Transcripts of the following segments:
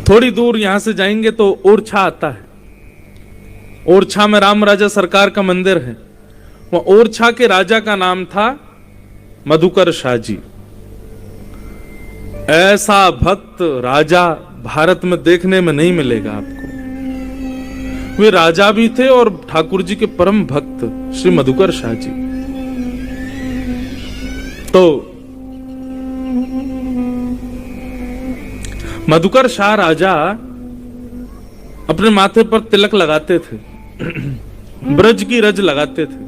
थोड़ी दूर यहां से जाएंगे तो ओरछा आता है। ओरछा में राम राजा सरकार का मंदिर है। वह ओरछा के राजा का नाम था मधुकर शाह जी। ऐसा भक्त राजा भारत में देखने में नहीं मिलेगा आपको। वे राजा भी थे और ठाकुर जी के परम भक्त श्री मधुकर शाह जी। तो मधुकर शाह राजा अपने माथे पर तिलक लगाते थे, ब्रज की रज लगाते थे।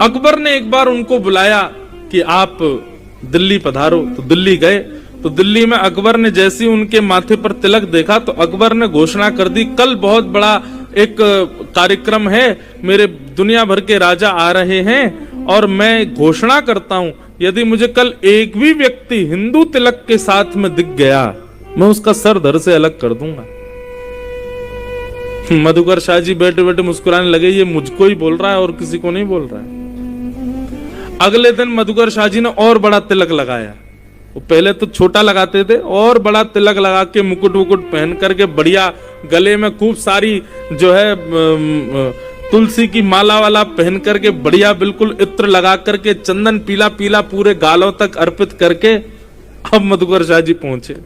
अकबर ने एक बार उनको बुलाया कि आप दिल्ली पधारो, तो दिल्ली गए। तो दिल्ली में अकबर ने जैसे उनके माथे पर तिलक देखा तो अकबर ने घोषणा कर दी, कल बहुत बड़ा एक कार्यक्रम है, मेरे दुनिया भर के राजा आ रहे हैं और मैं घोषणा करता हूं यदि मुझे कल एक भी व्यक्ति हिंदू तिलक के साथ में दिख गया मैं उसका सर धड़ से अलग कर दूंगा। मधुकर शाह जी बैठे बैठे मुस्कुराने लगे, ये मुझको ही बोल रहा है और किसी को नहीं बोल रहा है। अगले दिन मधुकर शाह जी ने और बड़ा तिलक लगाया। वो पहले तो छोटा लगाते थे और बड़ा तिलक लगा के मुकुट वुकुट पहन करके बढ़िया गले में खूब सारी जो है तुलसी की माला वाला पहन करके बढ़िया बिल्कुल इत्र लगा करके चंदन पीला पीला पूरे गालों तक अर्पित करके अब मधुकर शाह जी पहुंचे।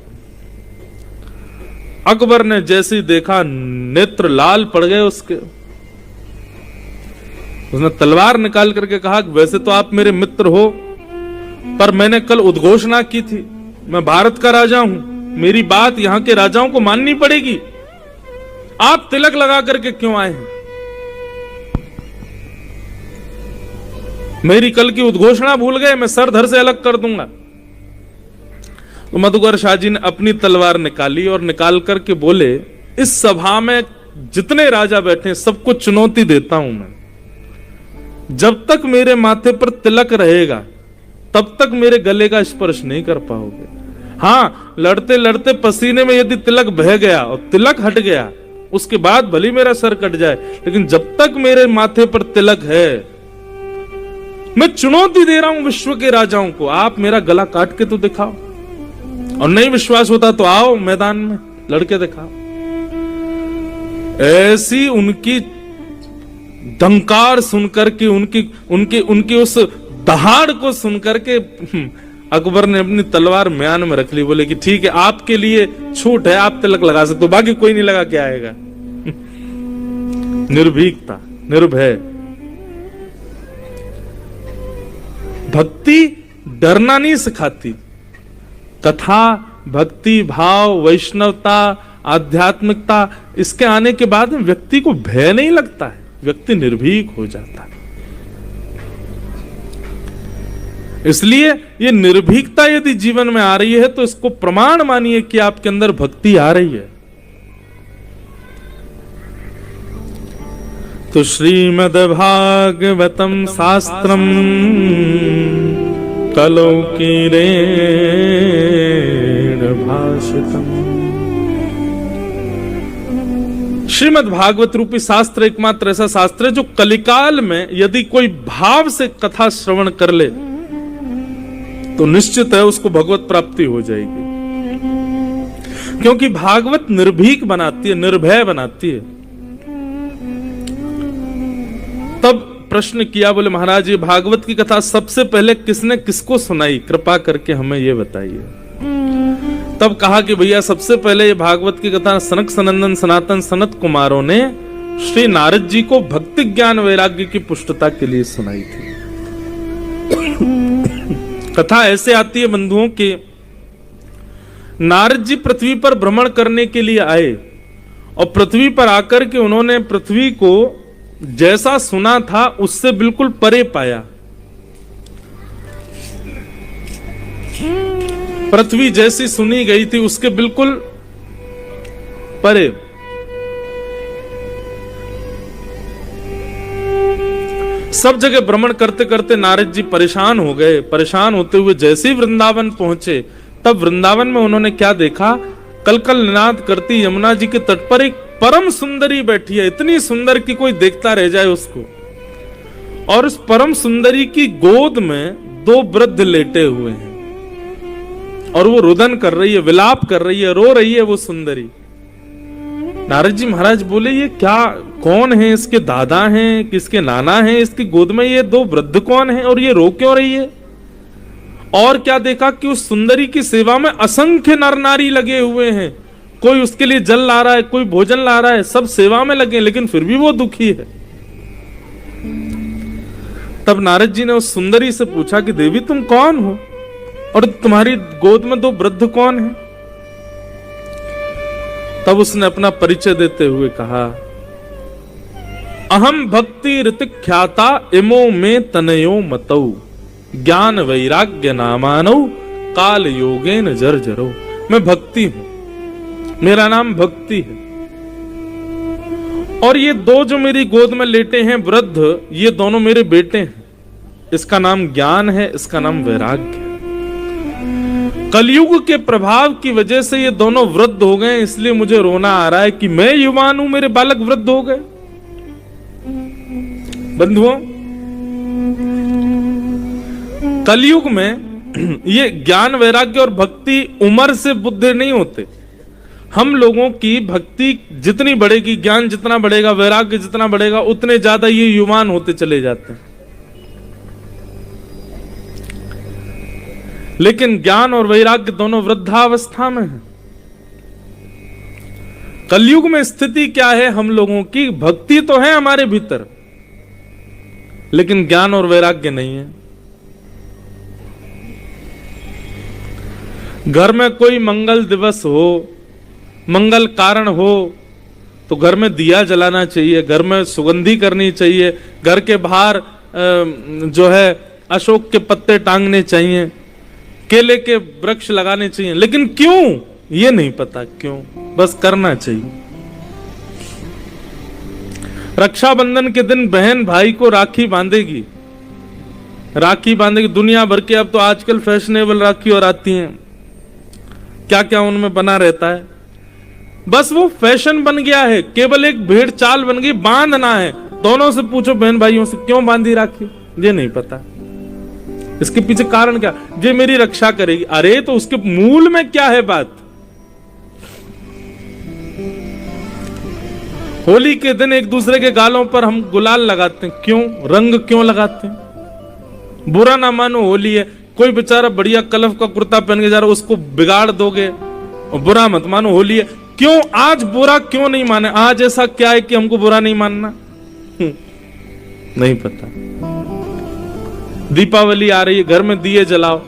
अकबर ने जैसे ही देखा नेत्र लाल पड़ गए उसके। उसने तलवार निकाल करके कहा, वैसे तो आप मेरे मित्र हो पर मैंने कल उद्घोषणा की थी, मैं भारत का राजा हूं, मेरी बात यहां के राजाओं को माननी पड़ेगी। आप तिलक लगा करके क्यों आए हैं? मेरी कल की उद्घोषणा भूल गए, मैं सर धड़ से अलग कर दूंगा। तो मधुकर शाह जी ने अपनी तलवार निकाली और निकाल करके बोले, इस सभा में जितने राजा बैठे सबको चुनौती देता हूं मैं, जब तक मेरे माथे पर तिलक रहेगा तब तक मेरे गले का स्पर्श नहीं कर पाओगे। हाँ, लड़ते लड़ते पसीने में यदि तिलक बह गया और तिलक हट गया उसके बाद भले मेरा सर कट जाए, लेकिन जब तक मेरे माथे पर तिलक है मैं चुनौती दे रहा हूं विश्व के राजाओं को, आप मेरा गला काट के तो दिखाओ, और नहीं विश्वास होता तो आओ मैदान में लड़के दिखाओ। ऐसी उनकी डंकार सुनकर के उनकी उस दहाड़ को सुनकर के अकबर ने अपनी तलवार म्यान में रख ली। बोले कि ठीक है, आपके लिए छूट है, आप तिलक लगा सकते हो, बाकी कोई नहीं लगा के आएगा। निर्भीकता, निर्भय। भक्ति डरना नहीं सिखाती। कथा, भक्ति भाव, वैष्णवता, आध्यात्मिकता, इसके आने के बाद व्यक्ति को भय नहीं लगता है, व्यक्ति निर्भीक हो जाता है। इसलिए ये निर्भीकता यदि जीवन में आ रही है तो इसको प्रमाण मानिए कि आपके अंदर भक्ति आ रही है। तो श्रीमद् भागवतम शास्त्रम कलौकीरेण भाषितम्। श्रीमद् भागवत रूपी शास्त्र एकमात्र ऐसा शास्त्र है जो कलिकाल में यदि कोई भाव से कथा श्रवण कर ले तो निश्चित है उसको भगवत प्राप्ति हो जाएगी, क्योंकि भागवत निर्भीक बनाती है, निर्भय बनाती है। तब प्रश्न किया, बोले महाराज ये भागवत की कथा सबसे पहले किसने किसको सुनाई, कृपा करके हमें ये बताइए। तब कहा कि भैया सबसे पहले ये भागवत की कथा सनक सनंदन सनातन सनत कुमारों ने श्री नारद जी को भक्ति ज्ञान वैराग्य की पुष्टता के लिए सुनाई थी। कथा ऐसे आती है बंधुओं के, नारद जी पृथ्वी पर भ्रमण करने के लिए आए और पृथ्वी पर आकर के उन्होंने पृथ्वी को जैसा सुना था उससे बिल्कुल परे पाया। पृथ्वी जैसी सुनी गई थी उसके बिल्कुल परे। सब जगह भ्रमण करते करते नारद जी परेशान हो गए। परेशान होते हुए जैसे ही वृंदावन पहुंचे तब वृंदावन में उन्होंने क्या देखा, कलकल निनाद करती यमुना जी के तट पर एक परम सुंदरी बैठी है, इतनी सुंदर कि कोई देखता रह जाए उसको। और उस परम सुंदरी की गोद में दो वृद्ध लेटे हुए हैं और वो रुदन कर रही है, विलाप कर रही है, रो रही है वो सुंदरी। नारद जी महाराज बोले ये क्या, कौन है, इसके दादा हैं, किसके नाना हैं, इसकी गोद में ये दो वृद्ध कौन है और ये रो क्यों रही है? और क्या देखा कि उस सुंदरी की सेवा में असंख्य नर नारी लगे हुए हैं, कोई उसके लिए जल ला रहा है, कोई भोजन ला रहा है, सब सेवा में लगे, लेकिन फिर भी वो दुखी है। तब नारद जी ने उस सुंदरी से पूछा कि देवी तुम कौन हो और तुम्हारी गोद में दो वृद्ध कौन है? तब उसने अपना परिचय देते हुए कहा, अहम भक्ति ऋतिक ख्याता इमो में तनयो मतौ ज्ञान वैराग्य नामानौ काल योगेन जर्जरो। मैं भक्ति हूं, मेरा नाम भक्ति है, और ये दो जो मेरी गोद में लेटे हैं वृद्ध, ये दोनों मेरे बेटे हैं। इसका नाम ज्ञान है, इसका नाम वैराग्य है। कलयुग के प्रभाव की वजह से ये दोनों वृद्ध हो गए, इसलिए मुझे रोना आ रहा है कि मैं युवान हूं, मेरे बालक वृद्ध हो गए। बंधुओं, कलयुग में ये ज्ञान वैराग्य और भक्ति उम्र से बुद्धि नहीं होते। हम लोगों की भक्ति जितनी बढ़ेगी, ज्ञान जितना बढ़ेगा, वैराग्य जितना बढ़ेगा, उतने ज्यादा ये युवान होते चले जाते हैं। लेकिन ज्ञान और वैराग्य दोनों वृद्धावस्था में है। कलयुग में स्थिति क्या है हम लोगों की? भक्ति तो है हमारे भीतर, लेकिन ज्ञान और वैराग्य नहीं है। घर में कोई मंगल दिवस हो, मंगल कारण हो, तो घर में दिया जलाना चाहिए, घर में सुगंधी करनी चाहिए, घर के बाहर जो है अशोक के पत्ते टांगने चाहिए, केले के वृक्ष लगाने चाहिए। लेकिन क्यों ये नहीं पता, क्यों, बस करना चाहिए। रक्षाबंधन के दिन बहन भाई को राखी बांधेगी, राखी बांधेगी। दुनिया भर के अब तो आजकल फैशनेबल राखी और आती हैं, क्या क्या उनमें बना रहता है। बस वो फैशन बन गया है, केवल एक भेड़ चाल बन गई, बांधना है। दोनों से पूछो बहन भाइयों से, क्यों बांधी राखी? ये नहीं पता। इसके पीछे कारण क्या? ये मेरी रक्षा करेगी। अरे तो उसके मूल में क्या है बात? होली के दिन एक दूसरे के गालों पर हम गुलाल लगाते हैं, क्यों? रंग क्यों लगाते हैं? बुरा ना मानो, होली है, कोई बेचारा बढ़िया कलफ का कुर्ता पहन के जा रहा है, उसको बिगाड़ दोगे, और बुरा मत मानो, होली है। क्यों आज बुरा क्यों नहीं माने? आज ऐसा क्या है कि हमको बुरा नहीं मानना? नहीं पता। दीपावली आ रही है, घर में दिए जलाओ,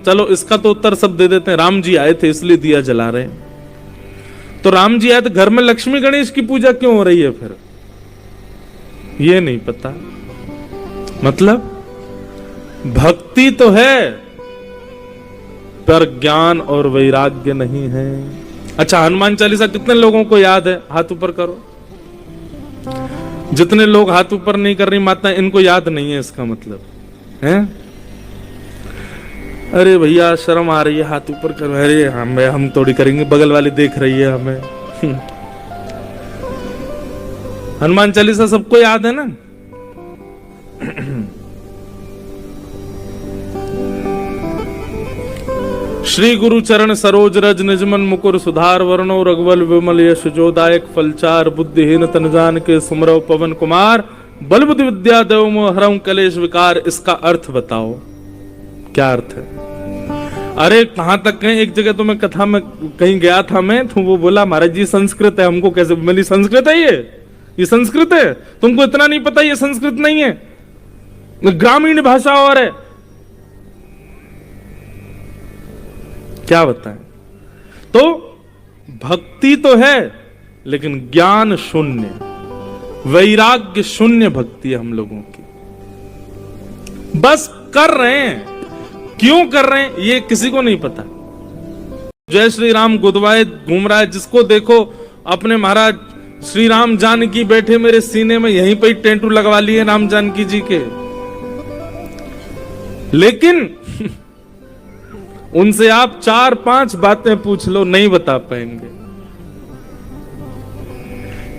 चलो इसका तो उत्तर सब दे देते हैं, राम जी आए थे इसलिए दिया जला रहे हैं। तो राम जी आए तो घर में लक्ष्मी गणेश की पूजा क्यों हो रही है फिर? ये नहीं पता। मतलब भक्ति तो है पर ज्ञान और वैराग्य नहीं है। अच्छा, हनुमान चालीसा कितने लोगों को याद है? हाथ ऊपर करो। जितने लोग हाथ ऊपर नहीं कर रही माता, इनको याद नहीं है, इसका मतलब है। अरे भैया शर्म आ रही है, हाथ ऊपर करो। अरे हम थोड़ी करेंगे, बगल वाली देख रही है हमें। हनुमान चालीसा सबको याद है ना? श्री गुरु चरण सरोज रज निजमन मुकुर सुधार वर्णो रघुवल विमल यश जोदायक फलचार बुद्धिहीन तन जान के सुमरव पवन कुमार बल बुद्धि विद्या देव मोह हरऊं कलेश विकार। इसका अर्थ बताओ, क्या अर्थ है? अरे कहां तक कहें? एक जगह तो मैं कथा में कहीं गया था मैं, तो वो बोला महाराज जी संस्कृत है, हमको कैसे? मैंने संस्कृत है ये संस्कृत है? तुमको इतना नहीं पता ये संस्कृत नहीं है, ग्रामीण भाषा और है। क्या बताएं? तो भक्ति तो है लेकिन ज्ञान शून्य, वैराग्य शून्य भक्ति है हम लोगों की। बस कर रहे हैं, क्यों कर रहे हैं ये किसी को नहीं पता। जय श्री राम गुदवाए घूम रहा है, जिसको देखो अपने महाराज श्री राम जानकी बैठे मेरे सीने में, यहीं पे टेंटू लगवा लिए राम जानकी जी के। लेकिन उनसे आप 4-5 बातें पूछ लो, नहीं बता पाएंगे।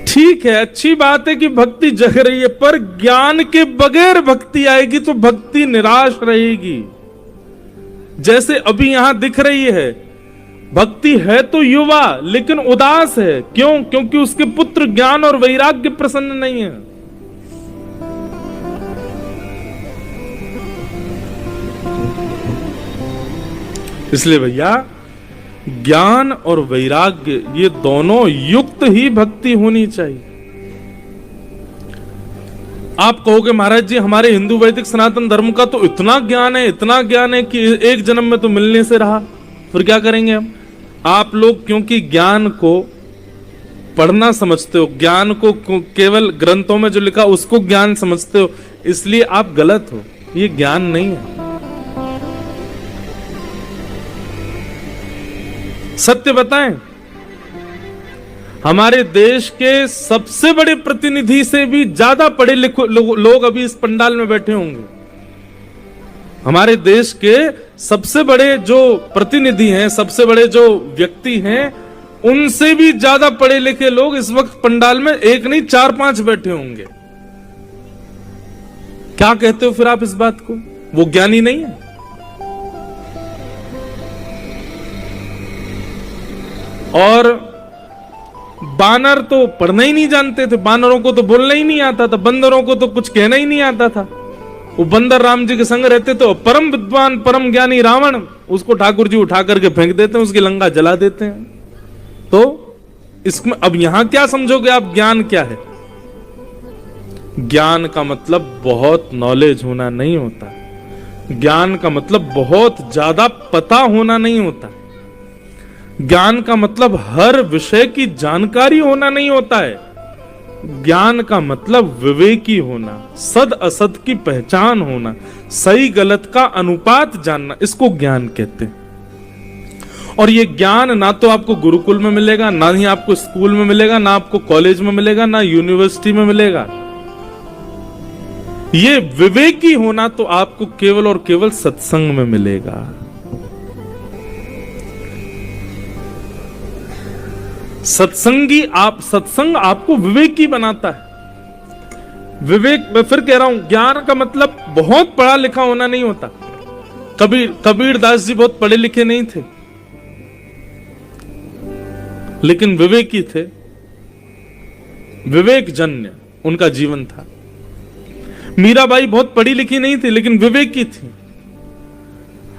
ठीक है, अच्छी बात है कि भक्ति जग रही है, पर ज्ञान के बगैर भक्ति आएगी तो भक्ति निराश रहेगी। जैसे अभी यहां दिख रही है, भक्ति है तो युवा लेकिन उदास है। क्यों? क्योंकि उसके पुत्र ज्ञान और वैराग्य प्रसन्न नहीं है। इसलिए भैया ज्ञान और वैराग्य ये दोनों युक्त ही भक्ति होनी चाहिए। आप कहोगे महाराज जी हमारे हिंदू वैदिक सनातन धर्म का तो इतना ज्ञान है, इतना ज्ञान है कि एक जन्म में तो मिलने से रहा, फिर क्या करेंगे हम? आप लोग क्योंकि ज्ञान को पढ़ना समझते हो, ज्ञान को केवल ग्रंथों में जो लिखा उसको ज्ञान समझते हो, इसलिए आप गलत हो। ये ज्ञान नहीं है। सत्य बताएं, हमारे देश के सबसे बड़े प्रतिनिधि से भी ज्यादा पढ़े लिखे लोग अभी इस पंडाल में बैठे होंगे। हमारे देश के सबसे बड़े जो प्रतिनिधि हैं, सबसे बड़े जो व्यक्ति हैं, उनसे भी ज्यादा पढ़े लिखे लोग इस वक्त पंडाल में एक नहीं 4-5 बैठे होंगे। क्या कहते हो फिर आप इस बात को? वो ज्ञानी नहीं है? और बानर तो पढ़ना ही नहीं जानते थे, बानरों को तो बोलना ही नहीं आता था, बंदरों को तो कुछ कहना ही नहीं आता था। वो बंदर राम जी के संग रहते तो परम विद्वान परम ज्ञानी रावण, उसको ठाकुर जी उठा करके फेंक देते हैं, उसकी लंका जला देते हैं। तो इसमें अब यहां क्या समझोगे आप? ज्ञान क्या है? ज्ञान का मतलब बहुत नॉलेज होना नहीं होता। ज्ञान का मतलब बहुत ज्यादा पता होना नहीं होता। ज्ञान का मतलब हर विषय की जानकारी होना नहीं होता है। ज्ञान का मतलब विवेकी होना, सद असद की पहचान होना, सही गलत का अनुपात जानना, इसको ज्ञान कहते हैं। और ये ज्ञान ना तो आपको गुरुकुल में मिलेगा, ना ही आपको स्कूल में मिलेगा, ना आपको कॉलेज में मिलेगा, ना यूनिवर्सिटी में मिलेगा। ये विवेकी होना तो आपको केवल और केवल सत्संग में मिलेगा। सत्संग आपको विवेकी बनाता है। विवेक, मैं फिर कह रहा हूं, ज्ञान का मतलब बहुत पढ़ा लिखा होना नहीं होता। कबीर दास जी बहुत पढ़े लिखे नहीं थे, लेकिन विवेकी थे, विवेक जन्य उनका जीवन था। मीराबाई बहुत पढ़ी लिखी नहीं थी, लेकिन विवेकी थी।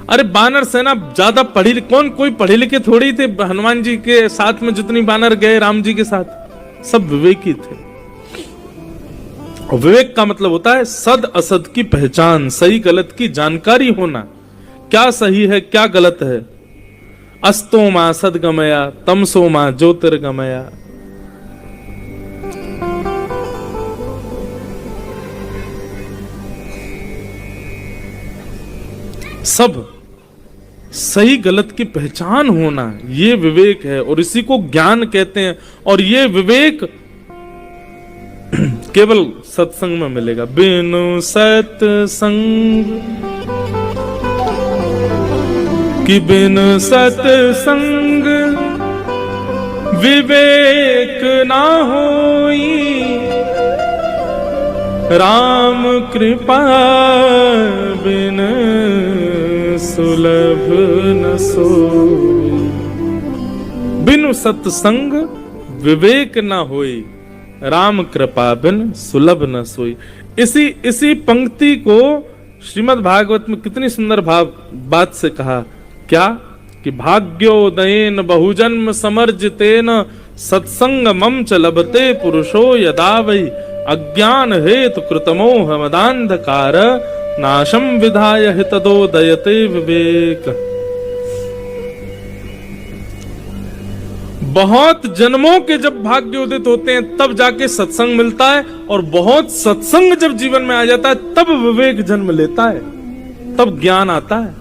अरे बानर सेना ज्यादा कोई पढ़े लिखे थोड़ी थे। हनुमान जी के साथ में जितनी बानर गए राम जी के साथ, सब विवेकी थे। और विवेक का मतलब होता है सद असद की पहचान, सही गलत की जानकारी होना, क्या सही है क्या गलत है। अस्तो मां सदगमया तमसो मां ज्योतिर्गमया। सब सही गलत की पहचान होना, ये विवेक है और इसी को ज्ञान कहते हैं। और ये विवेक केवल सत्संग में मिलेगा। बिनु सत्संग कि बिनु सत्संग विवेक ना होई, राम कृपा बिन सुलभ न सोई। बिनु सत्संग विवेक न होई, राम कृपा बिन सुलभ न सोई। इसी पंक्ति को श्रीमद् भागवत में कितनी सुंदर बात से कहा। क्या कि भाग्योदयेन बहुजन्म समर्जितेन सत्संग मम च लभते पुरुषो यदा वै, अज्ञान हेतु कृतमोह मदांधकार, नाशम विधाय हितदोदयते विवेक। बहुत जन्मों के जब भाग्य उदित होते हैं तब जाके सत्संग मिलता है, और बहुत सत्संग जब जीवन में आ जाता है तब विवेक जन्म लेता है, तब ज्ञान आता है।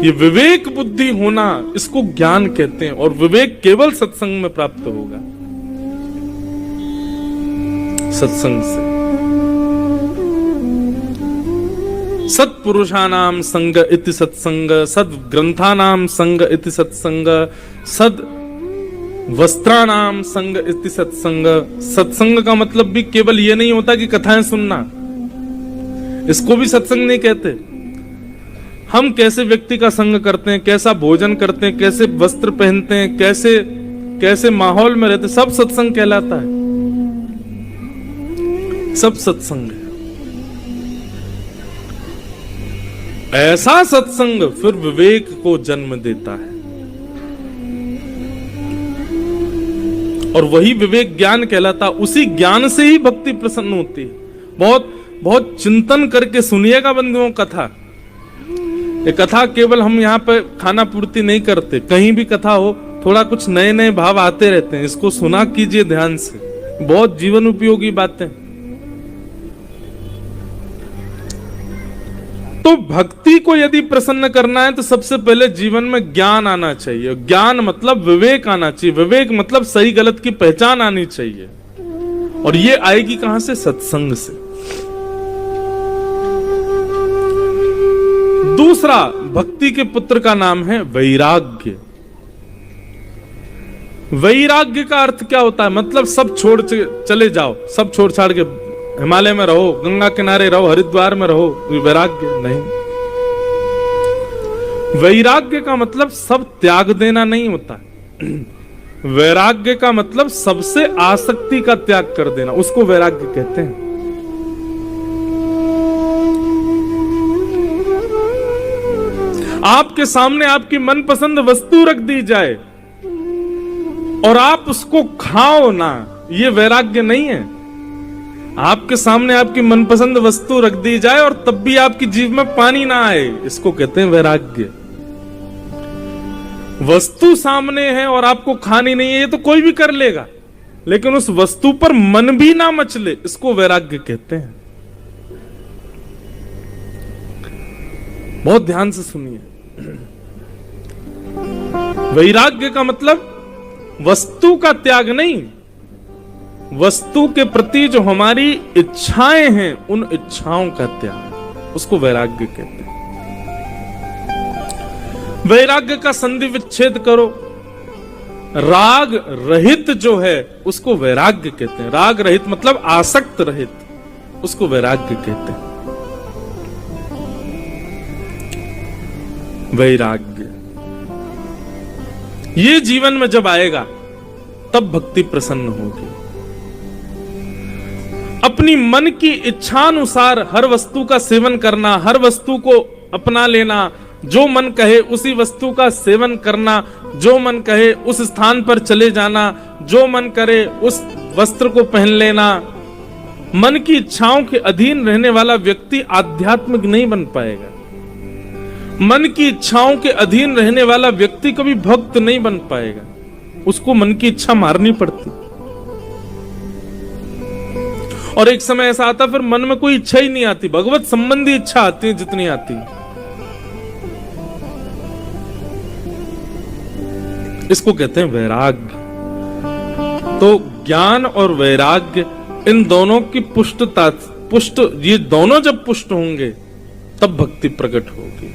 ये विवेक बुद्धि होना, इसको ज्ञान कहते हैं। और विवेक केवल सत्संग में प्राप्त होगा, सत्संग से। सत्पुरुषानाम संग इति सत्संग, सद्ग्रंथानाम संग इति सत्संग, सद वस्त्रानाम संग इति सत्संग। सत्संग का मतलब भी केवल ये नहीं होता कि कथाएं सुनना। इसको भी सत्संग नहीं कहते। हम कैसे व्यक्ति का संग करते हैं, कैसा भोजन करते हैं, कैसे वस्त्र पहनते हैं, कैसे कैसे माहौल में रहते, सब सत्संग कहलाता है, सब सत्संग है। ऐसा सत्संग फिर विवेक को जन्म देता है, और वही विवेक ज्ञान कहलाता। उसी ज्ञान से ही भक्ति प्रसन्न होती है। बहुत बहुत चिंतन करके सुनिएगा बंधुओं कथा। ये कथा केवल हम यहाँ पे खाना पूर्ति नहीं करते, कहीं भी कथा हो थोड़ा कुछ नए नए भाव आते रहते हैं। इसको सुना कीजिए ध्यान से, बहुत जीवन उपयोगी बातें। तो भक्ति को यदि प्रसन्न करना है तो सबसे पहले जीवन में ज्ञान आना चाहिए। ज्ञान मतलब विवेक आना चाहिए, विवेक मतलब सही गलत की पहचान आनी चाहिए, और ये आएगी कहां से? सत्संग से। दूसरा भक्ति के पुत्र का नाम है वैराग्य। वैराग्य का अर्थ क्या होता है? मतलब सब छोड़ चले जाओ, सब छोड़ छाड़ के हिमालय में रहो, गंगा किनारे रहो, हरिद्वार में रहो, वैराग्य नहीं। वैराग्य का मतलब सब त्याग देना नहीं होता। वैराग्य का मतलब सबसे आसक्ति का त्याग कर देना, उसको वैराग्य कहते हैं। आपके सामने आपकी मनपसंद वस्तु रख दी जाए और आप उसको खाओ ना, ये वैराग्य नहीं है। आपके सामने आपकी मनपसंद वस्तु रख दी जाए और तब भी आपकी जीभ में पानी ना आए, इसको कहते हैं वैराग्य। वस्तु सामने है और आपको खानी नहीं है, ये तो कोई भी कर लेगा, लेकिन उस वस्तु पर मन भी ना मचले, इसको वैराग्य कहते हैं। बहुत ध्यान से सुनिए। वैराग्य का मतलब वस्तु का त्याग नहीं, वस्तु के प्रति जो हमारी इच्छाएं हैं उन इच्छाओं का त्याग, उसको वैराग्य कहते हैं। वैराग्य का संधि विच्छेद करो, राग रहित जो है उसको वैराग्य कहते हैं। राग रहित मतलब आसक्त रहित, उसको वैराग्य कहते हैं। वैराग्य ये जीवन में जब आएगा तब भक्ति प्रसन्न होगी। अपनी मन की इच्छानुसार हर वस्तु का सेवन करना, हर वस्तु को अपना लेना, जो मन कहे उसी वस्तु का सेवन करना, जो मन कहे उस स्थान पर चले जाना, जो मन करे उस वस्त्र को पहन लेना। मन की इच्छाओं के अधीन रहने वाला व्यक्ति आध्यात्मिक नहीं बन पाएगा। मन की इच्छाओं के अधीन रहने वाला व्यक्ति कभी भक्त नहीं बन पाएगा, उसको मन की इच्छा मारनी पड़ती। और एक समय ऐसा आता फिर मन में कोई इच्छा ही नहीं आती, भगवत संबंधी इच्छा आती है जितनी आती है। इसको कहते हैं वैराग्य। तो ज्ञान और वैराग्य इन दोनों की पुष्ट ये दोनों जब पुष्ट होंगे तब भक्ति प्रकट होगी।